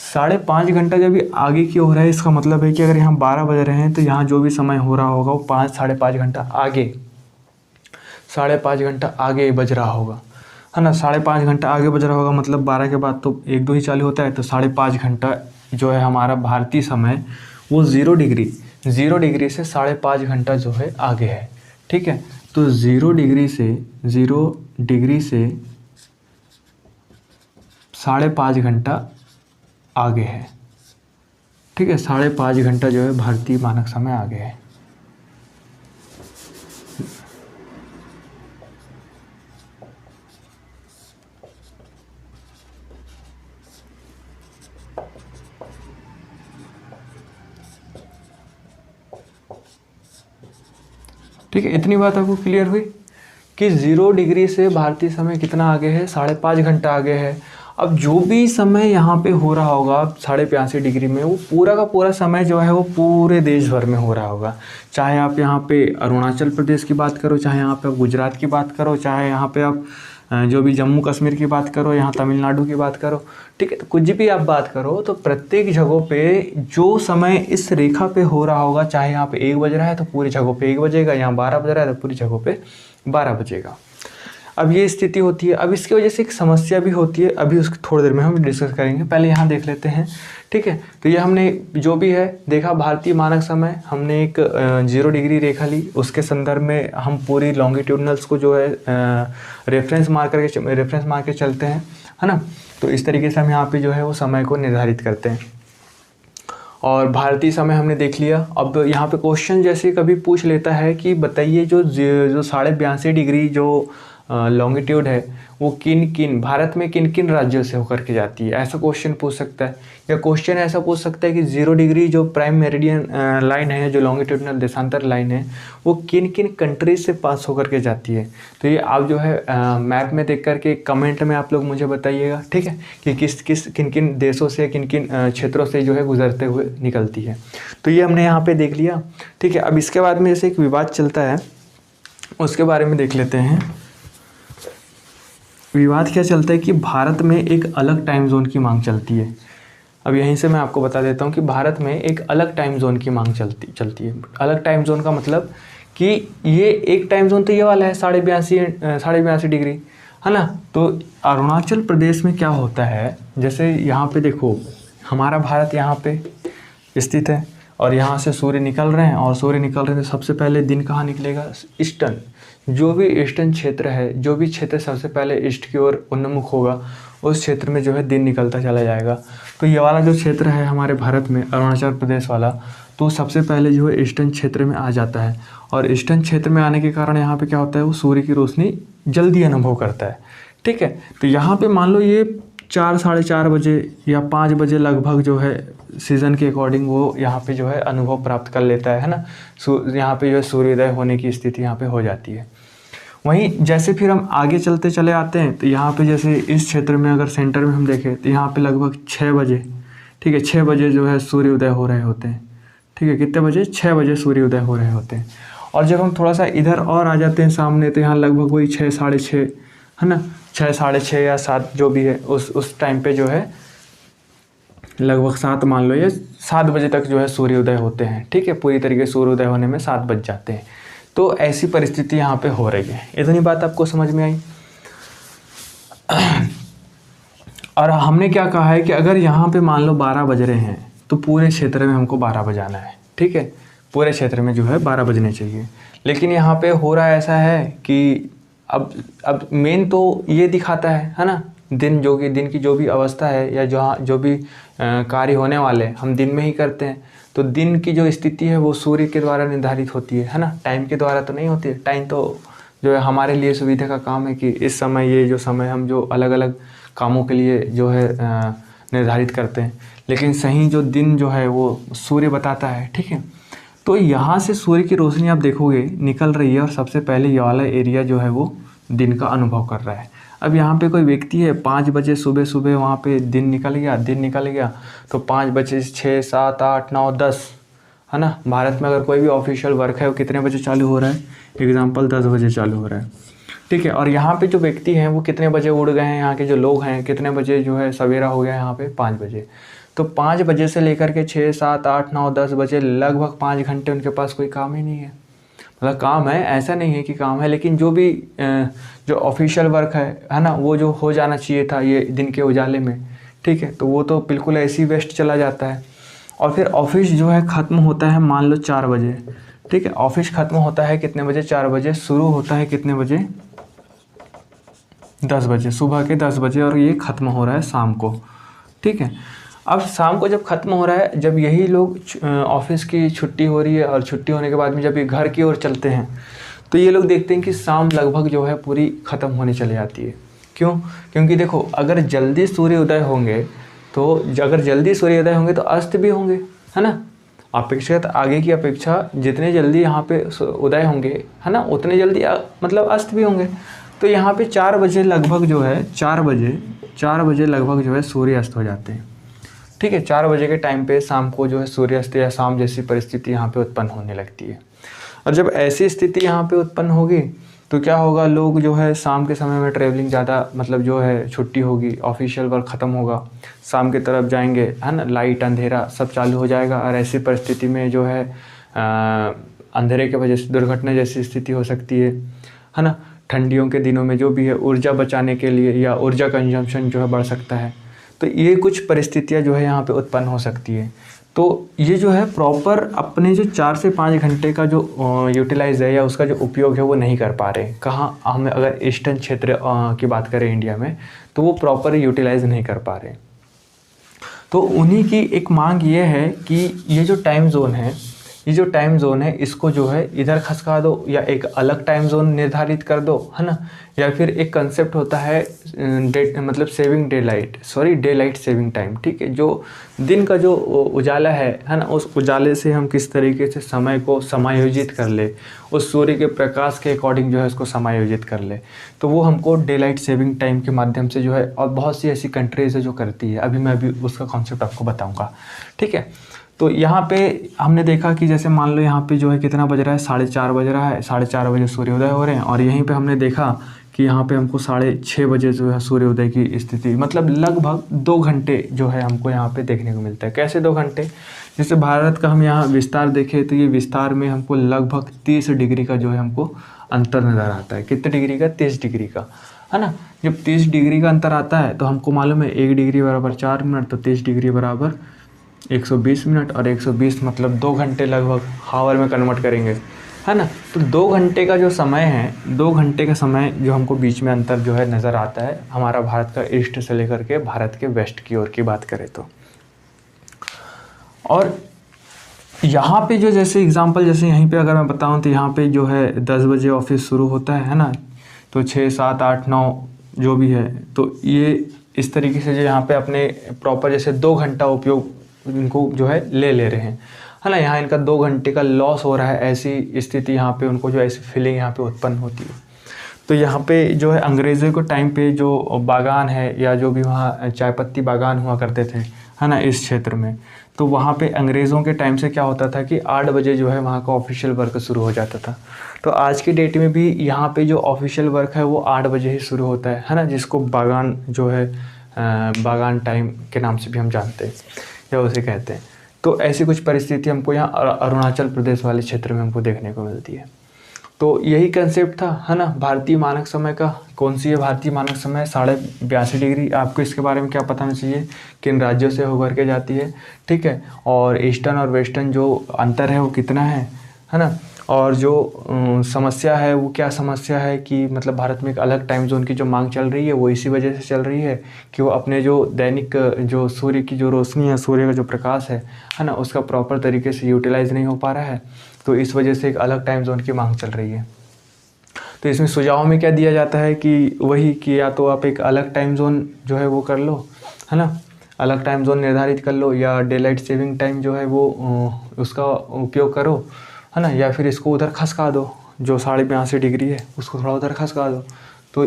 5.5 घंटा जब भी आगे की ओर है, इसका मतलब है कि अगर यहाँ 12 बज रहे हैं तो यहाँ जो भी समय हो रहा होगा वो 5.5 घंटा आगे, 5.5 घंटा आगे बज रहा होगा, है ना। 5.5 घंटा आगे बज रहा होगा मतलब 12 के बाद तो 1-2 ही चालू होता है, तो 5.5 घंटा जो है हमारा भारतीय समय वो 0 डिग्री से 5.5 घंटा जो है आगे है, ठीक है। तो 0 डिग्री से 5.5 घंटा आगे है, ठीक है। 5.5 घंटा जो है भारतीय मानक समय आगे है। ठीक है, इतनी बात आपको क्लियर हुई कि 0 डिग्री से भारतीय समय कितना आगे है, 5.5 घंटा आगे है। अब जो भी समय यहाँ पे हो रहा होगा 85 डिग्री में, वो पूरा का पूरा समय जो है वो पूरे देश भर में हो रहा होगा। चाहे आप यहाँ पे अरुणाचल प्रदेश की बात करो, चाहे यहाँ पे आप गुजरात की बात करो, चाहे यहाँ पे आप जो भी जम्मू कश्मीर की बात करो, यहाँ तमिलनाडु की बात करो, ठीक है। तो कुछ भी आप बात करो तो प्रत्येक जगहों पे जो समय इस रेखा पे हो रहा होगा, चाहे यहाँ पे 1 बज रहा है तो पूरी जगहों पे 1 बजेगा, यहाँ 12 बज रहा है तो पूरी जगहों पे 12 बजेगा। अब ये स्थिति होती है। अब इसकी वजह से एक समस्या भी होती है, अभी उसकी थोड़ी देर में हम डिस्कस करेंगे, पहले यहाँ देख लेते हैं, ठीक है। तो ये हमने जो भी है देखा, भारतीय मानक समय, हमने एक 0 डिग्री रेखा ली, उसके संदर्भ में हम पूरी लॉन्गिट्यूडनल्स को जो है रेफरेंस मार के चलते हैं, है ना। तो इस तरीके से हम यहाँ पे जो है वो समय को निर्धारित करते हैं। और भारतीय समय हमने देख लिया। अब यहाँ पे क्वेश्चन जैसे कभी पूछ लेता है कि बताइए जो 82.5 डिग्री जो लॉन्गिट्यूड है वो भारत में किन किन राज्यों से होकर के जाती है, ऐसा क्वेश्चन पूछ सकता है। या क्वेश्चन ऐसा पूछ सकता है कि 0 डिग्री जो प्राइम मेरिडियन लाइन है, जो लॉन्गिट्यूडनल देशांतर लाइन है, वो किन किन कंट्रीज से पास होकर के जाती है। तो ये आप जो है मैप में देख करके कमेंट में आप लोग मुझे बताइएगा, ठीक है, कि किन किन देशों से, किन किन क्षेत्रों से जो है गुजरते हुए निकलती है। तो ये हमने यहाँ पर देख लिया, ठीक है। अब इसके बाद में जैसे एक विवाद चलता है, उसके बारे में देख लेते हैं। विवाद क्या चलता है कि भारत में एक अलग टाइम जोन की मांग चलती है। अब यहीं से मैं आपको बता देता हूँ कि भारत में एक अलग टाइम जोन की मांग चलती है। अलग टाइम जोन का मतलब कि ये एक टाइम जोन तो ये वाला है 82.5 डिग्री, है ना। तो अरुणाचल प्रदेश में क्या होता है, जैसे यहाँ पे देखो हमारा भारत यहाँ पे स्थित है और यहाँ से सूर्य निकल रहे हैं, और सूर्य निकल रहे हैं तो सबसे पहले दिन कहाँ निकलेगा, ईस्टर्न, जो भी ईस्टर्न क्षेत्र है, जो भी क्षेत्र सबसे पहले ईस्ट की ओर उन्मुख होगा, उस क्षेत्र में जो है दिन निकलता चला जाएगा। तो ये वाला जो क्षेत्र है हमारे भारत में, अरुणाचल प्रदेश वाला, तो सबसे पहले जो है ईस्टर्न क्षेत्र में आ जाता है। और ईस्टर्न क्षेत्र में आने के कारण यहाँ पे क्या होता है, वो सूर्य की रोशनी जल्दी अनुभव करता है, ठीक है। तो यहाँ पे मान लो ये 4-4:30 बजे या 5 बजे लगभग जो है सीज़न के अकॉर्डिंग वो यहाँ पे जो है अनुभव प्राप्त कर लेता है ना। यहाँ पे जो है सूर्योदय होने की स्थिति यहाँ पे हो जाती है। वहीं जैसे फिर हम आगे चलते चले आते हैं, तो यहाँ पे जैसे इस क्षेत्र में अगर सेंटर में हम देखें तो यहाँ पे लगभग 6 बजे, ठीक है, 6 बजे जो है सूर्योदय हो रहे होते हैं, ठीक है। कितने बजे, 6 बजे सूर्योदय हो रहे होते हैं। और जब हम थोड़ा सा इधर और आ जाते हैं सामने, तो यहाँ लगभग वही 6-6:30, है ना, 6-6:30 या 7 जो भी है, उस टाइम पे जो है लगभग 7 मान लो, या 7 बजे तक जो है सूर्योदय होते हैं, ठीक है। पूरी तरीके से सूर्योदय होने में 7 बज जाते हैं। तो ऐसी परिस्थिति यहाँ पे हो रही है। इतनी बात आपको समझ में आई। और हमने क्या कहा है कि अगर यहाँ पे मान लो 12 बज रहे हैं तो पूरे क्षेत्र में हमको 12 बजाना है, ठीक है। पूरे क्षेत्र में जो है 12 बजने चाहिए। लेकिन यहाँ पे हो रहा ऐसा है कि अब मेन तो ये दिखाता है ना, दिन की जो भी अवस्था है या जो भी कार्य होने वाले हम दिन में ही करते हैं। तो दिन की जो स्थिति है वो सूर्य के द्वारा निर्धारित होती है ना, टाइम के द्वारा तो नहीं होती है। टाइम तो जो है हमारे लिए सुविधा का काम है कि इस समय ये जो समय हम जो अलग अलग कामों के लिए जो है निर्धारित करते हैं, लेकिन सही जो दिन जो है वो सूर्य बताता है, ठीक है। तो यहाँ से सूर्य की रोशनी आप देखोगे निकल रही है और सबसे पहले ये वाला एरिया जो है वो दिन का अनुभव कर रहा है। अब यहाँ पे कोई व्यक्ति है 5 बजे सुबह वहाँ पे दिन निकल गया तो 5 बजे 6, 7, 8, 9, 10 है ना। भारत में अगर कोई भी ऑफिशियल वर्क है वो कितने बजे चालू हो रहा है, एग्जाम्पल 10 बजे चालू हो रहा है, ठीक है। और यहाँ पे जो व्यक्ति हैं वो कितने बजे उड़ गए हैं, यहाँ के जो लोग हैं कितने बजे जो है सवेरा हो गया यहाँ पे 5 बजे। तो 5 बजे से लेकर के 6, 7, 8, 9, 10 बजे लगभग 5 घंटे उनके पास कोई काम ही नहीं है। मतलब काम है, ऐसा नहीं है कि काम है, लेकिन जो भी जो ऑफिशियल वर्क है ना, वो जो हो जाना चाहिए था ये दिन के उजाले में, ठीक है, तो वो तो बिल्कुल ऐसी वेस्ट चला जाता है। और फिर ऑफिस जो है ख़त्म होता है मान लो 4 बजे, ठीक है। ऑफिस ख़त्म होता है कितने बजे, 4 बजे, शुरू होता है कितने बजे, 10 बजे, सुबह के 10 बजे, और ये ख़त्म हो रहा है शाम को, ठीक है। अब शाम को जब ख़त्म हो रहा है, जब यही लोग ऑफिस की छुट्टी हो रही है और छुट्टी होने के बाद में जब ये घर की ओर चलते हैं तो ये लोग देखते हैं कि शाम लगभग जो है पूरी ख़त्म होने चली जाती है। क्यों? क्योंकि देखो अगर जल्दी सूर्योदय होंगे तो अस्त भी होंगे, है ना। अपेक्षाकृत आगे की अपेक्षा जितने जल्दी यहाँ पे उदय होंगे, है ना, उतने जल्दी मतलब अस्त भी होंगे। तो यहाँ पे 4 बजे लगभग जो है 4 बजे लगभग जो है सूर्य अस्त हो जाते हैं, ठीक है। 4 बजे के टाइम पे शाम को जो है सूर्यास्त या शाम जैसी परिस्थिति यहाँ पे उत्पन्न होने लगती है। और जब ऐसी स्थिति यहाँ पे उत्पन्न होगी तो क्या होगा, लोग जो है शाम के समय में ट्रैवलिंग ज़्यादा, मतलब जो है छुट्टी होगी, ऑफिशियल वर्क ख़त्म होगा, शाम की तरफ जाएंगे, है ना, लाइट अंधेरा सब चालू हो जाएगा। और ऐसी परिस्थिति में जो है अंधेरे के वजह से दुर्घटना जैसी स्थिति हो सकती है ना। ठंडियों के दिनों में जो भी है ऊर्जा बचाने के लिए या ऊर्जा कंजम्पशन जो है बढ़ सकता है। तो ये कुछ परिस्थितियाँ जो है यहाँ पे उत्पन्न हो सकती है। तो ये जो है प्रॉपर अपने जो 4 से 5 घंटे का जो यूटिलाइज है या उसका जो उपयोग है वो नहीं कर पा रहे। कहाँ हम अगर ईस्टर्न क्षेत्र की बात करें इंडिया में, तो वो प्रॉपर यूटिलाइज नहीं कर पा रहे। तो उन्हीं की एक मांग ये है कि ये जो टाइम जोन है इसको जो है इधर खसका दो या एक अलग टाइम जोन निर्धारित कर दो, है ना। या फिर एक कंसेप्ट होता है मतलब डे लाइट सेविंग टाइम, ठीक है। जो दिन का जो उजाला है ना, उस उजाले से हम किस तरीके से समय को समायोजित कर ले, उस सूर्य के प्रकाश के अकॉर्डिंग जो है उसको समायोजित कर ले, तो वो हमको डे लाइट सेविंग टाइम के माध्यम से जो है, और बहुत सी ऐसी कंट्रीज है जो करती है। मैं अभी उसका कॉन्सेप्ट आपको बताऊँगा, ठीक है। तो यहाँ पे हमने देखा कि जैसे मान लो यहाँ पे जो है कितना बज रहा है, 4:30 बज रहा है, 4:30 बजे सूर्योदय हो रहे हैं। और यहीं पे हमने देखा कि यहाँ पे हमको 6:30 बजे जो है सूर्योदय की स्थिति, मतलब लगभग 2 घंटे जो है हमको यहाँ पे देखने को मिलता है। कैसे 2 घंटे? जैसे भारत का हम यहाँ विस्तार देखें तो ये विस्तार में हमको लगभग 30 डिग्री का जो है हमको अंतर नज़र आता है। कितने डिग्री का? 30 डिग्री का, है ना। जब 30 डिग्री का अंतर आता है तो हमको मालूम है 1 डिग्री बराबर 4 मिनट, तो 30 डिग्री बराबर 120 मिनट, और 120 मतलब 2 घंटे लगभग हावर में कन्वर्ट करेंगे, है ना। तो 2 घंटे का जो समय है, 2 घंटे का समय जो हमको बीच में अंतर जो है नज़र आता है हमारा भारत का ईस्ट से लेकर के भारत के वेस्ट की ओर की बात करें तो। और यहाँ पे जो जैसे एग्जांपल, जैसे यहीं पे अगर मैं बताऊँ तो यहाँ पे जो है 10 बजे ऑफिस शुरू होता है ना, तो 6, 7, 8, 9 जो भी है, तो ये इस तरीके से जो यहाँ पे अपने प्रॉपर जैसे 2 घंटा उपयोग इनको जो है ले रहे हैं, है ना। यहाँ इनका 2 घंटे का लॉस हो रहा है, ऐसी स्थिति यहाँ पे उनको जो ऐसी फीलिंग यहाँ पे उत्पन्न होती है। तो यहाँ पे जो है अंग्रेज़ों के टाइम पे जो बागान है या जो भी वहाँ चाय पत्ती बागान हुआ करते थे, है ना, इस क्षेत्र में, तो वहाँ पे अंग्रेज़ों के टाइम से क्या होता था कि 8 बजे जो है वहाँ का ऑफिशियल वर्क शुरू हो जाता था। तो आज की डेट में भी यहाँ पे जो ऑफिशियल वर्क है वो 8 बजे ही शुरू होता है ना, जिसको बागान जो है बागान टाइम के नाम से भी हम जानते हैं या उसे कहते हैं। तो ऐसी कुछ परिस्थिति हमको यहाँ अरुणाचल प्रदेश वाले क्षेत्र में हमको देखने को मिलती है। तो यही कंसेप्ट था, है ना, भारतीय मानक समय का। कौन सी है भारतीय मानक समय? 82.5 डिग्री। आपको इसके बारे में क्या पता होना चाहिए? किन राज्यों से होकर के जाती है, ठीक है, और ईस्टर्न और वेस्टर्न जो अंतर है वो कितना है ना, और जो समस्या है वो क्या समस्या है कि मतलब भारत में एक अलग टाइम जोन की जो मांग चल रही है वो इसी वजह से चल रही है कि वो अपने जो दैनिक जो सूर्य की जो रोशनी है, सूर्य का जो प्रकाश है ना, उसका प्रॉपर तरीके से यूटिलाइज नहीं हो पा रहा है, तो इस वजह से एक अलग टाइम जोन की मांग चल रही है। तो इसमें सुझाव में क्या दिया जाता है कि वही कि या तो आप एक अलग टाइम जोन जो है वो कर लो, है ना, अलग टाइम जोन निर्धारित कर लो, या डे लाइट सेविंग टाइम जो है वो उसका उपयोग करो, है ना, या फिर इसको उधर खसका दो, जो 82.5 डिग्री है उसको थोड़ा उधर खसका दो। तो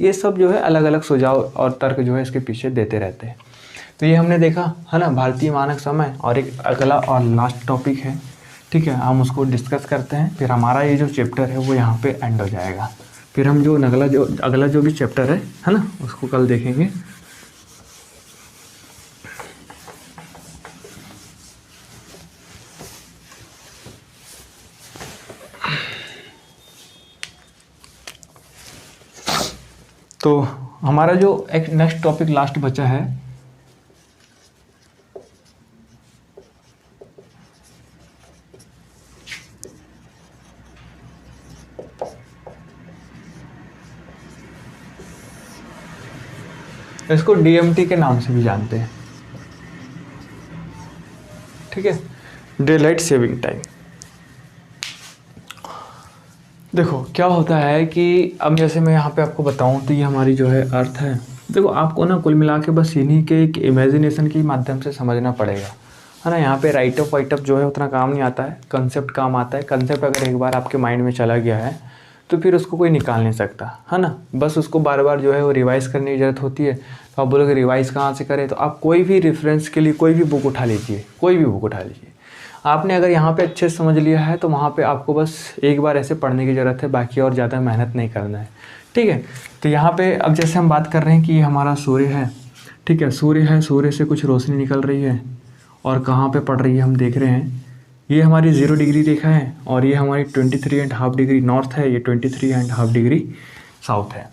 ये सब जो है अलग अलग सुझाव और तर्क जो है इसके पीछे देते रहते हैं। तो ये हमने देखा, है ना, भारतीय मानक समय। और एक अगला और लास्ट टॉपिक है, ठीक है, हम उसको डिस्कस करते हैं, फिर हमारा ये जो चैप्टर है वो यहाँ पे एंड हो जाएगा। फिर हम जो अगला जो भी चैप्टर है ना, उसको कल देखेंगे। तो हमारा जो एक नेक्स्ट टॉपिक लास्ट बचा है, इसको DMT के नाम से भी जानते हैं, ठीक है, डे लाइट सेविंग टाइम। देखो क्या होता है कि अब जैसे मैं यहाँ पे आपको बताऊँ तो ये हमारी जो है अर्थ है। देखो आपको ना कुल मिला के बस इन्हीं के एक इमेजिनेशन के माध्यम से समझना पड़ेगा, है ना। यहाँ पे राइट अप वाइट अप जो है उतना काम नहीं आता है, कंसेप्ट काम आता है। कंसेप्ट अगर एक बार आपके माइंड में चला गया है तो फिर उसको कोई निकाल नहीं सकता, है ना। बस उसको बार बार जो है वो रिवाइज़ करने की ज़रूरत होती है। तो आप बोलोगे रिवाइज़ कहाँ से करें? तो आप कोई भी रेफरेंस के लिए कोई भी बुक उठा लीजिए, कोई भी बुक उठा लीजिए। आपने अगर यहाँ पे अच्छे से समझ लिया है तो वहाँ पे आपको बस एक बार ऐसे पढ़ने की ज़रूरत है, बाकी और ज़्यादा मेहनत नहीं करना है, ठीक है। तो यहाँ पे अब जैसे हम बात कर रहे हैं कि ये हमारा सूर्य है, ठीक है, सूर्य है, सूर्य से कुछ रोशनी निकल रही है और कहाँ पे पड़ रही है हम देख रहे हैं। ये हमारी 0 डिग्री रेखा है और ये हमारी 23.5 डिग्री नॉर्थ है, ये 23.5 डिग्री साउथ है।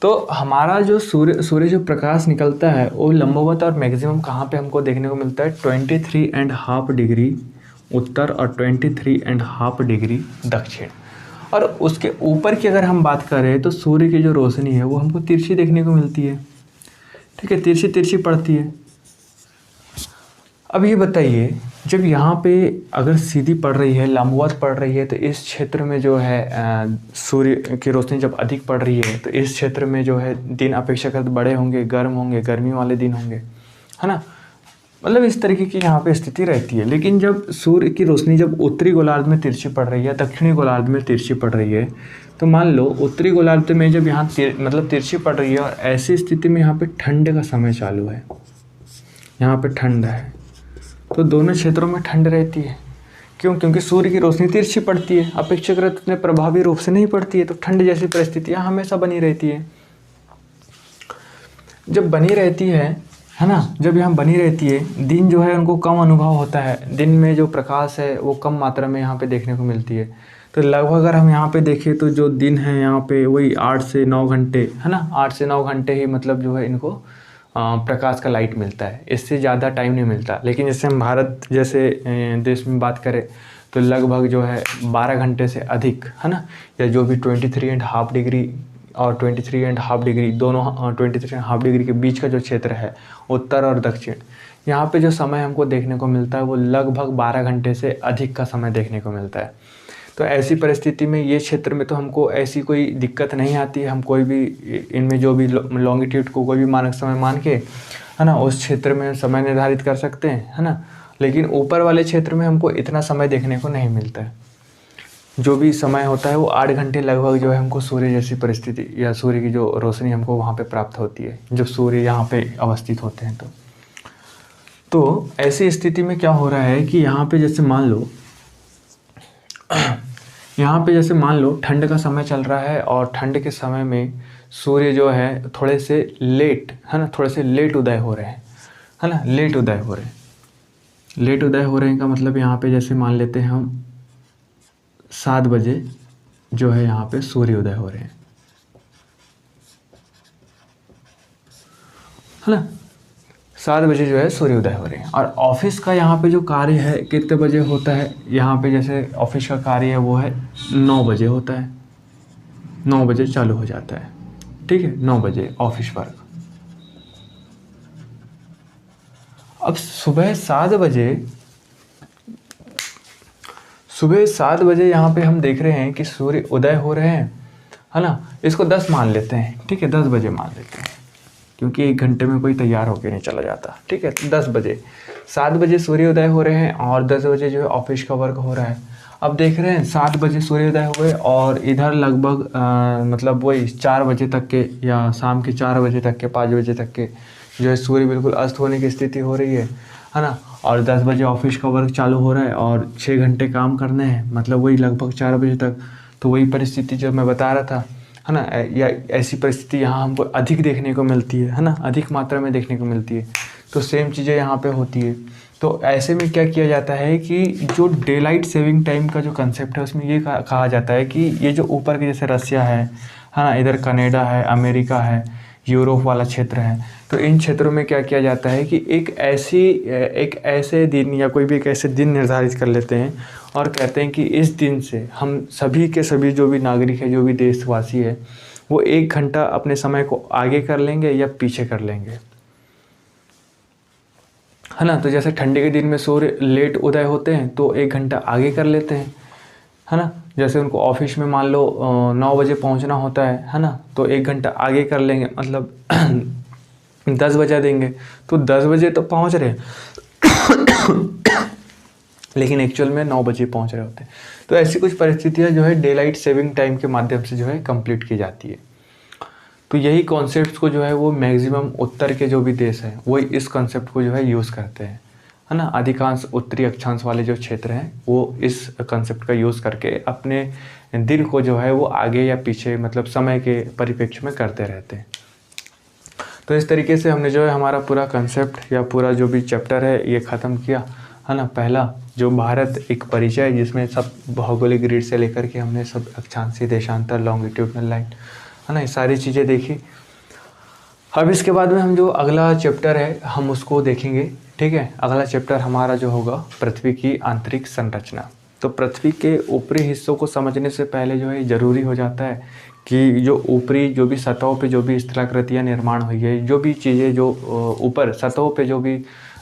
तो हमारा जो सूर्य जो प्रकाश निकलता है वो लंबवत और मैक्सिमम कहाँ पे हमको देखने को मिलता है? 23.5 डिग्री उत्तर और 23.5 डिग्री दक्षिण। और उसके ऊपर की अगर हम बात करें तो सूर्य की जो रोशनी है वो हमको तिरछी देखने को मिलती है, ठीक है, तिरछी तिरछी पड़ती है। अब ये बताइए, जब यहाँ पे अगर सीधी पड़ रही है, लंबवत पड़ रही है, तो इस क्षेत्र में जो है सूर्य की रोशनी जब अधिक पड़ रही है तो इस क्षेत्र में जो है दिन अपेक्षाकृत बड़े होंगे, गर्म होंगे, गर्मी वाले दिन होंगे, है ना। मतलब इस तरीके की यहाँ पे स्थिति रहती है। लेकिन जब सूर्य की रोशनी जब उत्तरी गोलार्ध में तिरछी पड़ रही है, दक्षिणी गोलार्ध में तिरछी पड़ रही है, तो मान लो उत्तरी गोलार्ध में जब यहाँ मतलब तिरछी पड़ रही है और ऐसी स्थिति में यहाँ पे ठंड का समय चालू है, यहाँ पे ठंड है, तो दोनों क्षेत्रों में ठंड रहती है। क्यों? क्योंकि सूर्य की रोशनी तिरछी पड़ती है, अपेक्षाकृत उतने प्रभावी रूप से नहीं पड़ती है, तो ठंड जैसी परिस्थितियाँ हमेशा बनी रहती है। जब बनी रहती है ना, जब यहाँ बनी रहती है, दिन जो है उनको कम अनुभव होता है, दिन में जो प्रकाश है वो कम मात्रा में यहाँ पे देखने को मिलती है। तो लगभग अगर हम यहाँ पे देखें तो जो दिन है यहाँ पे वही 8 से 9 घंटे, है ना, 8 से 9 घंटे ही मतलब जो है इनको प्रकाश का लाइट मिलता है, इससे ज़्यादा टाइम नहीं मिलता। लेकिन जैसे हम भारत जैसे देश में बात करें तो लगभग जो है 12 घंटे से अधिक, है ना, या जो भी 23.5 डिग्री और 23.5 डिग्री दोनों 23.5 डिग्री के बीच का जो क्षेत्र है उत्तर और दक्षिण, यहाँ पे जो समय हमको देखने को मिलता है वो लगभग 12 घंटे से अधिक का समय देखने को मिलता है। तो ऐसी परिस्थिति में ये क्षेत्र में तो हमको ऐसी कोई दिक्कत नहीं आती है, हम कोई भी इनमें जो भी लॉन्गिट्यूड को कोई भी मानक समय मान के, है ना, उस क्षेत्र में समय निर्धारित कर सकते हैं, है ना। लेकिन ऊपर वाले क्षेत्र में हमको इतना समय देखने को नहीं मिलता है। जो भी समय होता है वो 8 घंटे लगभग जो है हमको सूर्य जैसी परिस्थिति या सूर्य की जो रोशनी हमको वहाँ पे प्राप्त होती है जब सूर्य यहाँ पे अवस्थित होते हैं। तो ऐसी स्थिति में क्या हो रहा है कि यहाँ पे जैसे मान लो ठंड का समय चल रहा है और ठंड के समय में सूर्य जो है थोड़े से लेट, है ना, थोड़े से लेट उदय हो रहे हैं, है ना, लेट उदय हो रहे हैं। लेट उदय हो रहे हैं का मतलब यहाँ पे जैसे मान लेते हैं हम 7 बजे जो है यहाँ पे सूर्योदय हो रहे हैं, है ना। 7 बजे जो है सूर्योदय हो रहे हैं। और ऑफिस का यहाँ पे जो कार्य है कितने बजे होता है, यहाँ पे जैसे ऑफिस का कार्य है वो है 9 बजे होता है, 9 बजे चालू हो जाता है, ठीक है, 9 बजे ऑफिस वर्क। अब सुबह 7 बजे यहाँ पे हम देख रहे हैं कि सूर्य उदय हो रहे हैं, है ना। इसको 10 मान लेते हैं, ठीक है, 10 बजे मान लेते हैं, क्योंकि 1 घंटे में कोई तैयार होके नहीं चला जाता, ठीक है। 10 बजे, 7 बजे सूर्योदय हो रहे हैं और 10 बजे जो है ऑफिस का वर्क हो रहा है। अब देख रहे हैं 7 बजे सूर्योदय हुए और इधर लगभग मतलब वही 4 बजे तक के या शाम के 4 बजे तक के 5 बजे तक के जो है सूर्य बिल्कुल अस्त होने की स्थिति हो रही है ना। और 10 बजे ऑफिस का वर्क चालू हो रहा है और 6 घंटे काम करने हैं, मतलब वही लगभग 4 बजे तक। तो वही परिस्थिति जो मैं बता रहा था, है ना, या ऐसी परिस्थिति यहाँ हमको अधिक देखने को मिलती है ना, अधिक मात्रा में देखने को मिलती है। तो सेम चीज़ें यहाँ पे होती है। तो ऐसे में क्या किया जाता है कि जो डे लाइट सेविंग टाइम का जो कंसेप्ट है उसमें ये कहा जाता है कि ये जो ऊपर के जैसे रसिया है ना, इधर कनाडा है, अमेरिका है, यूरोप वाला क्षेत्र है, तो इन क्षेत्रों में क्या किया जाता है कि एक ऐसे दिन या कोई भी एक ऐसे दिन निर्धारित कर लेते हैं और कहते हैं कि इस दिन से हम सभी के सभी जो भी नागरिक है, जो भी देशवासी है, वो 1 घंटा अपने समय को आगे कर लेंगे या पीछे कर लेंगे, है ना। तो जैसे ठंडी के दिन में सूर्य लेट उदय होते हैं तो 1 घंटा आगे कर लेते हैं, है ना। जैसे उनको ऑफिस में मान लो 9 बजे पहुंचना होता है ना, तो 1 घंटा आगे कर लेंगे, मतलब 10 बजा देंगे, तो 10 बजे तो पहुंच रहे लेकिन एक्चुअल में 9 बजे पहुंच रहे होते हैं। तो ऐसी कुछ परिस्थितियां जो है डे लाइट सेविंग टाइम के माध्यम से जो है कंप्लीट की जाती है। तो यही कॉन्सेप्ट को जो है वो मैक्सिमम उत्तर के जो भी देश हैं वो इस कॉन्सेप्ट को जो है यूज़ करते हैं, है ना। अधिकांश उत्तरी अक्षांश वाले जो क्षेत्र हैं वो इस कॉन्सेप्ट का यूज़ करके अपने दिन को जो है वो आगे या पीछे, मतलब समय के परिप्रेक्ष्य में करते रहते हैं। तो इस तरीके से हमने जो है हमारा पूरा कंसेप्ट या पूरा जो भी चैप्टर है ये ख़त्म किया, है ना। पहला जो भारत एक परिचय, जिसमें सब भौगोलिक ग्रिड से लेकर के हमने सब अक्षांशीय, देशांतर, लॉन्गिट्यूडनल लाइन, है ना, ये सारी चीज़ें देखी। अब इसके बाद में हम जो अगला चैप्टर है हम उसको देखेंगे, ठीक है। अगला चैप्टर हमारा जो होगा पृथ्वी की आंतरिक संरचना। तो पृथ्वी के ऊपरी हिस्सों को समझने से पहले जो है ज़रूरी हो जाता है कि जो ऊपरी जो भी सतहों पे जो भी स्थलाकृतियाँ निर्माण हुई है, जो भी चीज़ें जो ऊपर सतहों पे जो भी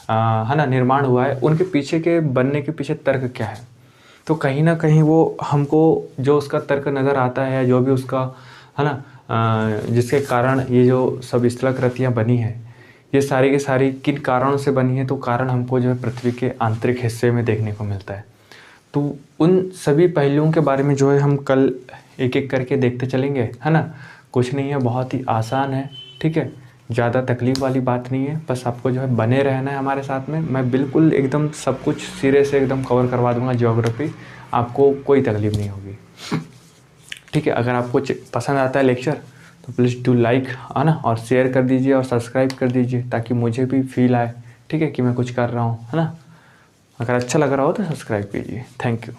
है ना निर्माण हुआ है, उनके पीछे के बनने के पीछे तर्क क्या है। तो कहीं ना कहीं वो हमको जो उसका तर्क नज़र आता है, जो भी उसका, है ना, जिसके कारण ये जो सब स्थलाकृतियाँ बनी है, ये सारी की सारी किन कारणों से बनी है। तो कारण हमको जो है पृथ्वी के आंतरिक हिस्से में देखने को मिलता है। तो उन सभी पहलुओं के बारे में जो है हम कल एक एक करके देखते चलेंगे, है ना। कुछ नहीं है, बहुत ही आसान है, ठीक है, ज़्यादा तकलीफ़ वाली बात नहीं है। बस आपको जो है बने रहना है हमारे साथ में। मैं बिल्कुल एकदम सब कुछ सिरे से एकदम कवर करवा दूंगा ज्योग्राफी, आपको कोई तकलीफ़ नहीं होगी, ठीक है। अगर आपको पसंद आता है लेक्चर तो प्लीज़ डू लाइक, है ना, और शेयर कर दीजिए और सब्सक्राइब कर दीजिए, ताकि मुझे भी फील आए, ठीक है, कि मैं कुछ कर रहा हूँ, है ना। अगर अच्छा लग रहा हो तो सब्सक्राइब कीजिए। Thank you.